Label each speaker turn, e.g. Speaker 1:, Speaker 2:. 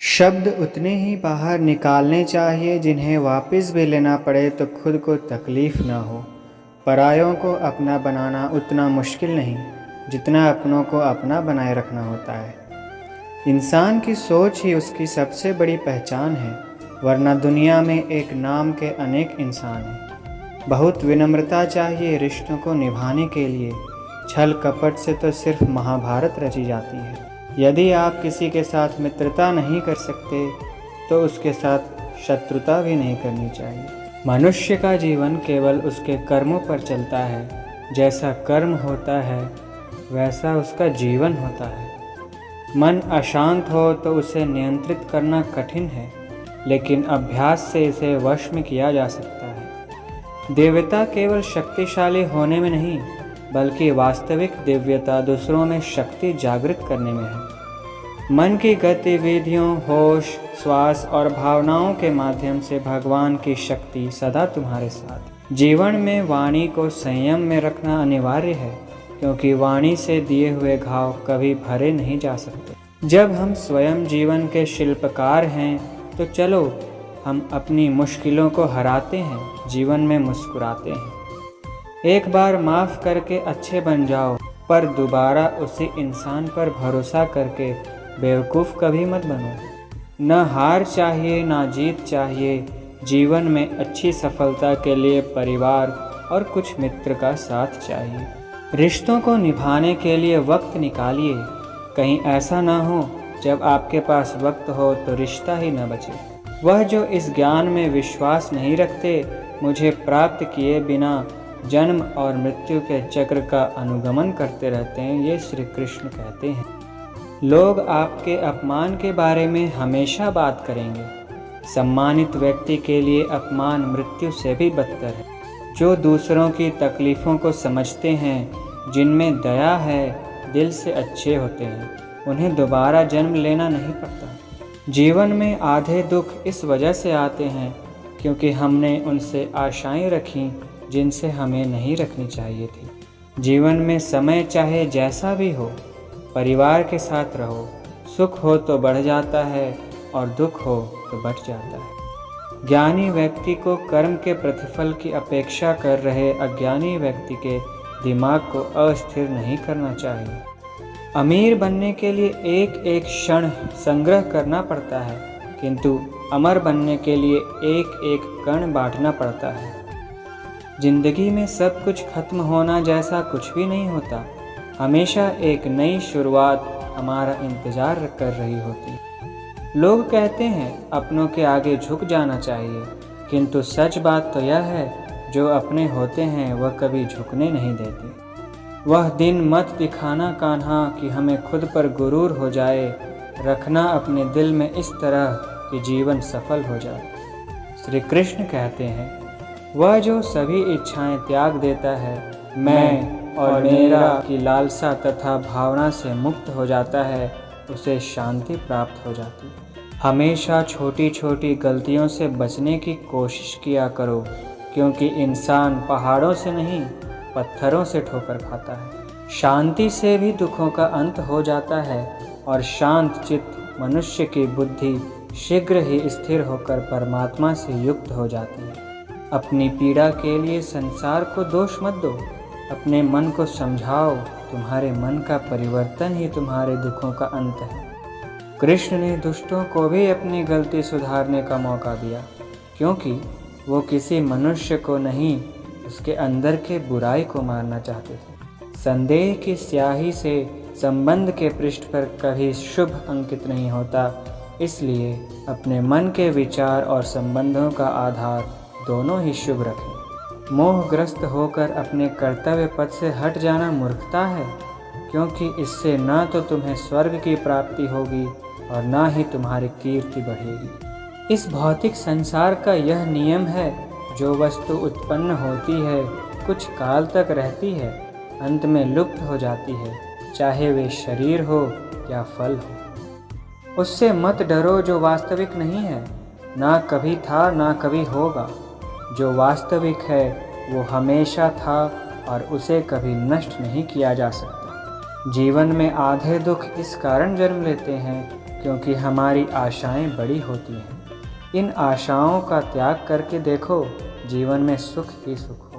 Speaker 1: शब्द उतने ही बाहर निकालने चाहिए जिन्हें वापस भी लेना पड़े तो खुद को तकलीफ़ न हो। परायों को अपना बनाना उतना मुश्किल नहीं जितना अपनों को अपना बनाए रखना होता है। इंसान की सोच ही उसकी सबसे बड़ी पहचान है, वरना दुनिया में एक नाम के अनेक इंसान हैं। बहुत विनम्रता चाहिए रिश्तों को निभाने के लिए। छल कपट से तो सिर्फ महाभारत रची जाती है। यदि आप किसी के साथ मित्रता नहीं कर सकते तो उसके साथ शत्रुता भी नहीं करनी चाहिए। मनुष्य का जीवन केवल उसके कर्मों पर चलता है। जैसा कर्म होता है वैसा उसका जीवन होता है। मन अशांत हो तो उसे नियंत्रित करना कठिन है, लेकिन अभ्यास से इसे वश में किया जा सकता है। दिव्यता केवल शक्तिशाली होने में नहीं, बल्कि वास्तविक दिव्यता दूसरों में शक्ति जागृत करने में है। मन की गतिविधियों, होश, श्वास और भावनाओं के माध्यम से भगवान की शक्ति सदा तुम्हारे साथ। जीवन में वाणी को संयम में रखना अनिवार्य है, क्योंकि वाणी से दिए हुए घाव कभी भरे नहीं जा सकते। जब हम स्वयं जीवन के शिल्पकार हैं तो चलो हम अपनी मुश्किलों को हराते हैं, जीवन में मुस्कुराते हैं। एक बार माफ़ करके अच्छे बन जाओ, पर दोबारा उसी इंसान पर भरोसा करके बेवकूफ़ कभी मत बनो। न हार चाहिए ना जीत चाहिए। जीवन में अच्छी सफलता के लिए परिवार और कुछ मित्र का साथ चाहिए। रिश्तों को निभाने के लिए वक्त निकालिए। कहीं ऐसा ना हो जब आपके पास वक्त हो तो रिश्ता ही न बचे। वह जो इस ज्ञान में विश्वास नहीं रखते, मुझे प्राप्त किए बिना जन्म और मृत्यु के चक्र का अनुगमन करते रहते हैं, ये श्री कृष्ण कहते हैं। लोग आपके अपमान के बारे में हमेशा बात करेंगे। सम्मानित व्यक्ति के लिए अपमान मृत्यु से भी बदतर है। जो दूसरों की तकलीफ़ों को समझते हैं, जिनमें दया है, दिल से अच्छे होते हैं, उन्हें दोबारा जन्म लेना नहीं पड़ता। जीवन में आधे दुख इस वजह से आते हैं क्योंकि हमने उनसे आशाएं रखीं जिनसे हमें नहीं रखनी चाहिए थी। जीवन में समय चाहे जैसा भी हो, परिवार के साथ रहो। सुख हो तो बढ़ जाता है और दुख हो तो बढ़ जाता है। ज्ञानी व्यक्ति को कर्म के प्रतिफल की अपेक्षा कर रहे अज्ञानी व्यक्ति के दिमाग को अस्थिर नहीं करना चाहिए। अमीर बनने के लिए एक एक क्षण संग्रह करना पड़ता है, किंतु अमर बनने के लिए एक एक कण बांटना पड़ता है। जिंदगी में सब कुछ खत्म होना जैसा कुछ भी नहीं होता। हमेशा एक नई शुरुआत हमारा इंतज़ार कर रही होती। लोग कहते हैं अपनों के आगे झुक जाना चाहिए, किंतु सच बात तो यह है, जो अपने होते हैं वह कभी झुकने नहीं देते। वह दिन मत दिखाना कान्हा कि हमें खुद पर गुरूर हो जाए। रखना अपने दिल में इस तरह कि जीवन सफल हो जाए। श्री कृष्ण कहते हैं, वह जो सभी इच्छाएं त्याग देता है, मैं और मेरा की लालसा तथा भावना से मुक्त हो जाता है, उसे शांति प्राप्त हो जाती है। हमेशा छोटी छोटी गलतियों से बचने की कोशिश किया करो, क्योंकि इंसान पहाड़ों से नहीं पत्थरों से ठोकर खाता है। शांति से भी दुखों का अंत हो जाता है और शांत चित्त मनुष्य की बुद्धि शीघ्र ही स्थिर होकर परमात्मा से युक्त हो जाती है। अपनी पीड़ा के लिए संसार को दोष मत दो। अपने मन को समझाओ, तुम्हारे मन का परिवर्तन ही तुम्हारे दुखों का अंत है। कृष्ण ने दुष्टों को भी अपनी गलती सुधारने का मौका दिया, क्योंकि वो किसी मनुष्य को नहीं, उसके अंदर के बुराई को मारना चाहते थे। संदेह की स्याही से संबंध के पृष्ठ पर कभी शुभ अंकित नहीं होता, इसलिए अपने मन के विचार और संबंधों का आधार दोनों ही शुभ रखें। मोहग्रस्त होकर अपने कर्तव्य पथ से हट जाना मूर्खता है, क्योंकि इससे न तो तुम्हें स्वर्ग की प्राप्ति होगी और न ही तुम्हारी कीर्ति बढ़ेगी। इस भौतिक संसार का यह नियम है, जो वस्तु उत्पन्न होती है कुछ काल तक रहती है, अंत में लुप्त हो जाती है, चाहे वे शरीर हो या फल हो। उससे मत डरो जो वास्तविक नहीं है, ना कभी था ना कभी होगा। जो वास्तविक है वो हमेशा था और उसे कभी नष्ट नहीं किया जा सकता। जीवन में आधे दुख इस कारण जन्म लेते हैं क्योंकि हमारी आशाएं बड़ी होती हैं। इन आशाओं का त्याग करके देखो, जीवन में सुख ही सुख